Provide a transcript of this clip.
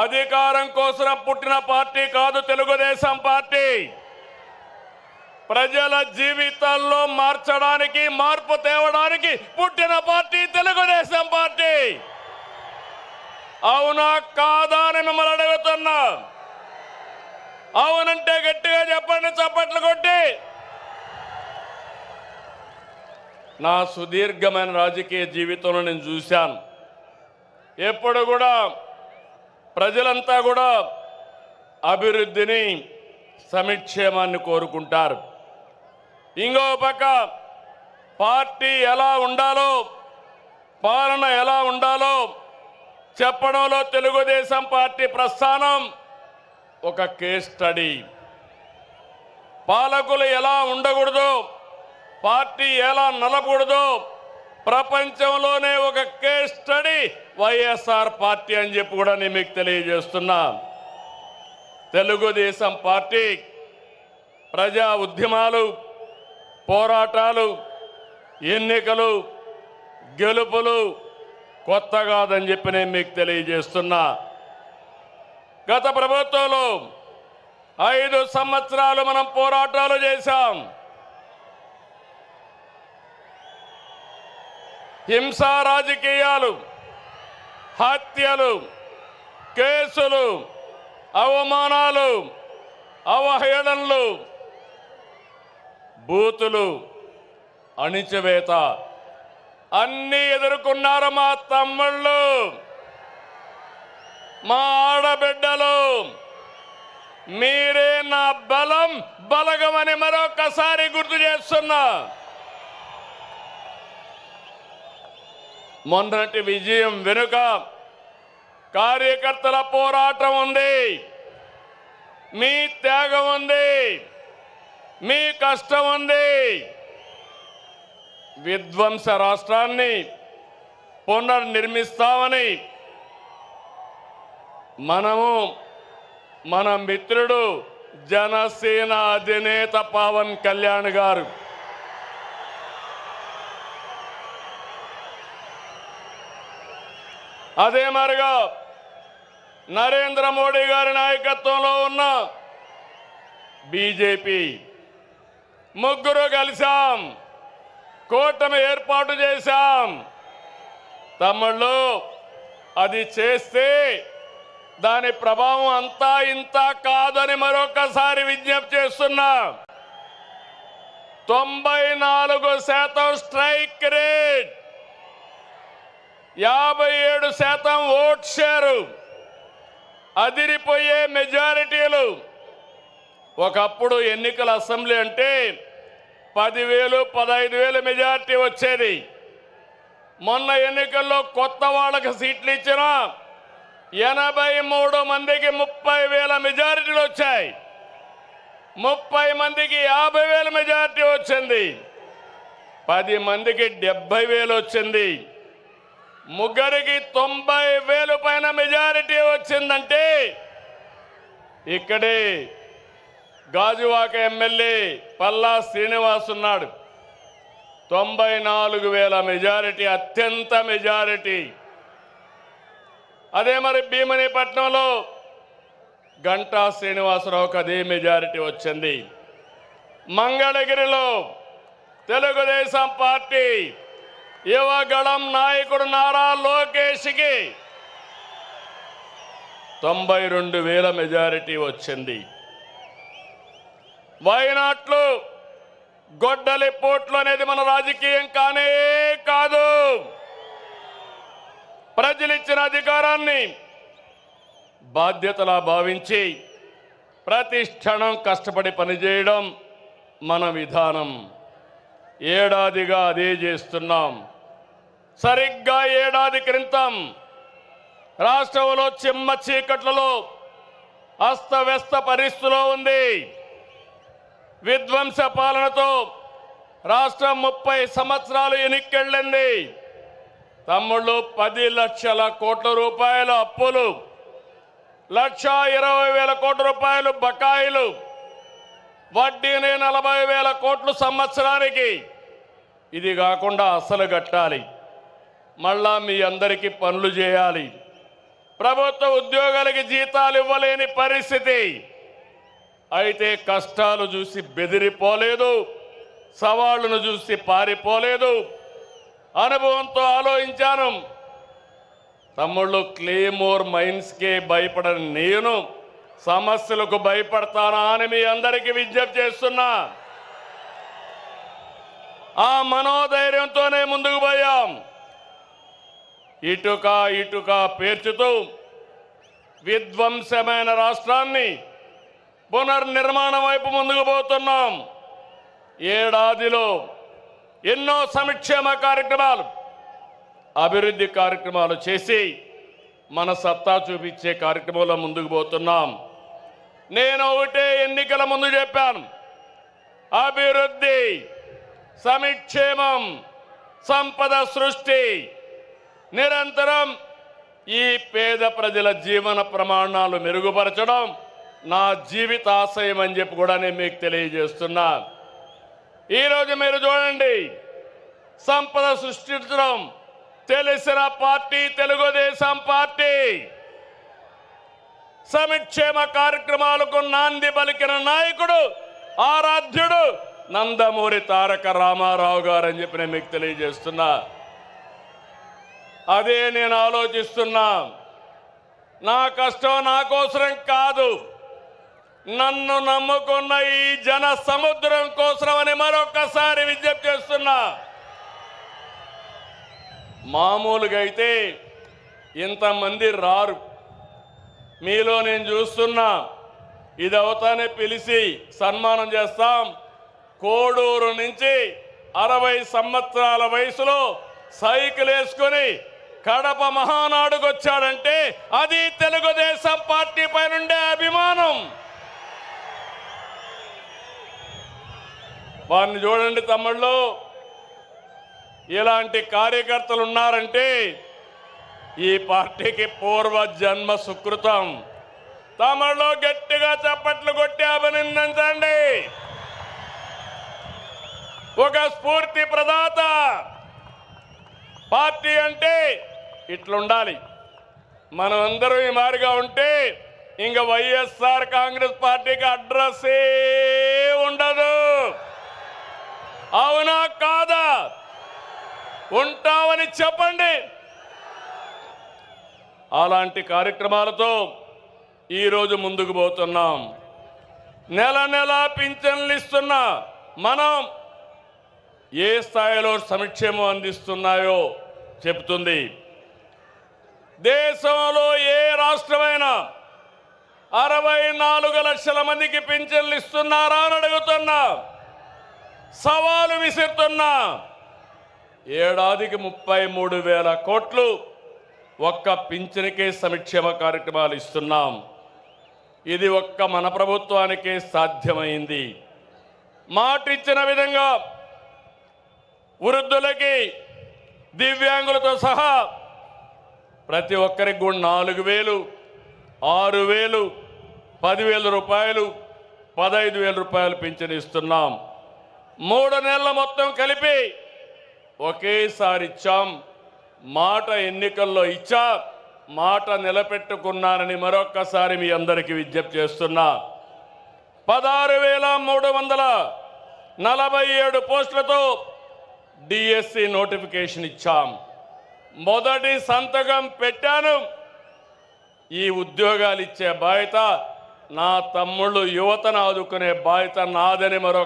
అధికారం కోసం పుట్టిన పార్టీ కాదు తెలుగుదేశం పార్టీ. ప్రజల జీవితాల్లో మార్చడానికి, మార్పు తేవడానికి పుట్టిన పార్టీ తెలుగుదేశం పార్టీ. అవునా కాదా అని మిమ్మల్ని అడుగుతున్నా. అవునంటే గట్టిగా చెప్పండి, చప్పట్లు కొట్టి. నా సుదీర్ఘమైన రాజకీయ జీవితంలో నేను చూశాను, ఎప్పుడు కూడా ప్రజలంతా కూడా అభివృద్ధిని, సంక్షేమాన్ని కోరుకుంటారు. ఇంకో పక్క పార్టీ ఎలా ఉండాలో, పాలన ఎలా ఉండాలో చెప్పడంలో తెలుగుదేశం పార్టీ ప్రస్థానం ఒక కేస్ స్టడీ. పాలకులు ఎలా ఉండకూడదో, పార్టీ ఎలా నడపకూడదో ప్రపంచంలోనే ఒక కేస్ స్టడీ వైఎస్ఆర్ పార్టీ అని చెప్పి కూడా నేను మీకు తెలియజేస్తున్నా. తెలుగుదేశం పార్టీ ప్రజా ఉద్యమాలు, పోరాటాలు, ఎన్నికలు, గెలుపులు కొత్త కాదని చెప్పి నేను మీకు తెలియజేస్తున్నా. గత ప్రభుత్వంలో 5 సంవత్సరాలు మనం పోరాటాలు చేశాం. హింసా రాజకీయాలు, హత్యలు, కేసులు, అవమానాలు, అవహేళనలు, బూతులు, అణిచివేత అన్నీ ఎదుర్కొన్నారు మా తమ్ముళ్ళు, మా ఆడబిడ్డలు. మీరే నా బలం, బలగమని మరొకసారి గుర్తు చేస్తున్నా. మొన్నటి విజయం వెనుక కార్యకర్తల పోరాటం ఉంది, మీ త్యాగం ఉంది, మీ కష్టం ఉంది. విధ్వంస రాష్ట్రాన్ని పునర్నిర్మిస్తామని మన మిత్రుడు జనసేన అధినేత పవన్ కళ్యాణ్ గారు అదే మరిగా నరేంద్ర మోడీ గారి నాయకత్వంలో ఉన్న బీజేపీ ముగ్గురు కలిసాం, కూటమి ఏర్పాటు చేశాం. తమ్ముళ్ళు, అది చేస్తే దాని ప్రభావం అంతా ఇంత కాదని మరొకసారి విజ్ఞప్తి చేస్తున్నా. 94% స్ట్రైక్ రేట్, 57% ఓట్ షేరు, అదిరిపోయే మెజారిటీలు. ఒకప్పుడు ఎన్నికల అసెంబ్లీ అంటే 10,000, 15,000 మెజారిటీ వచ్చేది. మొన్న ఎన్నికల్లో కొత్త వాళ్ళకి సీట్లు ఇచ్చిన 83 మందికి 30,000 మెజారిటీలు వచ్చాయి. 30 మందికి 50,000 మెజారిటీ వచ్చింది. 10 మందికి 70,000 వచ్చింది. ముగ్గురికి 90,000 పైన మెజారిటీ వచ్చిందంటే ఇక్కడే గాజువాక ఎమ్మెల్యే పల్లా శ్రీనివాస్ ఉన్నాడు. 94,000 మెజారిటీ, అత్యంత మెజారిటీ. అదే మరి భీమనిపట్నంలో గంటా శ్రీనివాసరావుకి అదే మెజారిటీ వచ్చింది. మంగళగిరిలో తెలుగుదేశం పార్టీ యువగళం నాయకుడు నారా లోకేష్కి 92,000 మెజారిటీ వచ్చింది. వైనాట్లు, గొడ్డలి పోట్లు అనేది మన రాజకీయం కానే కాదు. ప్రజలిచ్చిన అధికారాన్ని బాధ్యతలా భావించి ప్రతి క్షణం కష్టపడి పనిచేయడం మన విధానం. ఏడాదిగా అదే చేస్తున్నాం. సరిగ్గా ఏడాది క్రితం రాష్ట్రంలో చిమ్మ చీకట్లలో అస్తవ్యస్త పరిస్థితిలో ఉంది. విధ్వంస పాలనతో రాష్ట్రం 30 సంవత్సరాలు ఎన్నికెళ్ళింది. తమ్ముళ్ళు, 10 లక్షల కోట్ల రూపాయల అప్పులు, 1,20,000 కోట్ల రూపాయలు బకాయిలు, వడ్డీని 40,000 కోట్లు సంవత్సరానికి. ఇది కాకుండా అసలు కట్టాలి, మళ్ళా మీ అందరికీ పనులు చేయాలి. ప్రభుత్వ ఉద్యోగాలకి జీతాలు ఇవ్వలేని పరిస్థితి. అయితే కష్టాలు చూసి బెదిరిపోలేదు, సవాళ్లను చూసి పారిపోలేదు. అనుభవంతో ఆలోచించాను. తమ్ముళ్ళు, క్లేమోర్ మైన్స్కే భయపడని నేను సమస్యలకు భయపడతానా అని మీ అందరికీ విజ్ఞప్తి చేస్తున్నా. ఆ మనోధైర్యంతోనే ముందుకు పోయాం. ఇటుక ఇటుక పేర్చుతూ విధ్వంసమైన రాష్ట్రాన్ని పునర్నిర్మాణం వైపు ముందుకు పోతున్నాం. ఏడాదిలో ఎన్నో సంక్షేమ కార్యక్రమాలు, అభివృద్ధి కార్యక్రమాలు చేసి మన సత్తా చూపించే కార్యక్రమంలో ముందుకు పోతున్నాం. నేను ఒకటే ఎన్నికల ముందు చెప్పాను, అభివృద్ధి, సంక్షేమం, సంపద సృష్టి, నిరంతరం ఈ పేద ప్రజల జీవన ప్రమాణాలు మెరుగుపరచడం నా జీవిత ఆశయం అని చెప్పి కూడా నేను మీకు తెలియజేస్తున్నా. ఈరోజు మీరు చూడండి, సంపద సృష్టించడం తెలిసిన పార్టీ తెలుగుదేశం పార్టీ. సంక్షేమ కార్యక్రమాలకు నాంది పలికిన నాయకుడు, ఆరాధ్యుడు నందమూరి తారక రామారావు గారు అని చెప్పి నేను మీకు తెలియజేస్తున్నా. అదే నేను ఆలోచిస్తున్నా. నా కష్టం నా కోసరం కాదు, నన్ను నమ్ముకున్న ఈ జన సముద్రం కోసమని మరొకసారి విజ్ఞప్తి చేస్తున్నా. మామూలుగా అయితే ఇంతమంది రారు. మీలో నేను చూస్తున్నా, ఇది అవుతానే పిలిచి సన్మానం చేస్తాం. కోడూరు నుంచి 60 సంవత్సరాల వయసులో సైకిల్ వేసుకొని కడప మహానాడుకు వచ్చాడంటే అది తెలుగుదేశం పార్టీ పైన ఉండే అభిమానం. వారిని చూడండి తమ్ముళ్ళు, ఇలాంటి కార్యకర్తలు ఉన్నారంటే ఈ పార్టీకి పూర్వ జన్మ సుకృతం. తమ్ముళ్ళు గట్టిగా చప్పట్లు కొట్టి అభినందించండి. ఒక స్ఫూర్తి ప్రదాత. పార్టీ అంటే ఇట్లుండాలి. మనం అందరం ఈ మారిగా ఉంటే ఇంకా వైఎస్ఆర్ కాంగ్రెస్ పార్టీకి అడ్రస్సే ఉండదు. అవునా కాదా? ఉంటామని చెప్పండి. అలాంటి కార్యక్రమాలతో ఈరోజు ముందుకు పోతున్నాం. నెల నెల పింఛన్లు ఇస్తున్నా మనం ఏ స్థాయిలో సంక్షేమం అందిస్తున్నాయో చెబుతుంది. దేశంలో ఏ రాష్ట్రమైనా 64 లక్షల మందికి పింఛన్లు ఇస్తున్నారా అని అడుగుతున్నా. సవాలు విసురుతున్నా. ఏడాదికి 33,000 కోట్లు ఒక్క పింఛన్కే సంక్షేమ కార్యక్రమాలు ఇస్తున్నాం. ఇది ఒక్క మన ప్రభుత్వానికే సాధ్యమైంది. మాటిచ్చిన విధంగా వృద్ధులకి, దివ్యాంగులతో సహా ప్రతి ఒక్కరికి కూడా 4,000, 6,000, 10,000 రూపాయలు, 15,000 రూపాయలు పింఛను ఇస్తున్నాం. 3 నెలల మొత్తం కలిపి ఒకేసారి ఇచ్చాం. మాట ఎన్నికల్లో ఇచ్చా, మాట నిలబెట్టుకున్నానని మరొక్కసారి మీ అందరికీ విజ్ఞప్తి చేస్తున్నా. 16,347 పోస్టులతో డిఎస్సి నోటిఫికేషన్ ఇచ్చాం. మొదటి సంతకం పెట్టాను. ఈ ఉద్యోగాలు ఇచ్చే బాధ్యత నా తమ్ముళ్ళు, యువతను ఆదుకునే బాధ్యత నాదని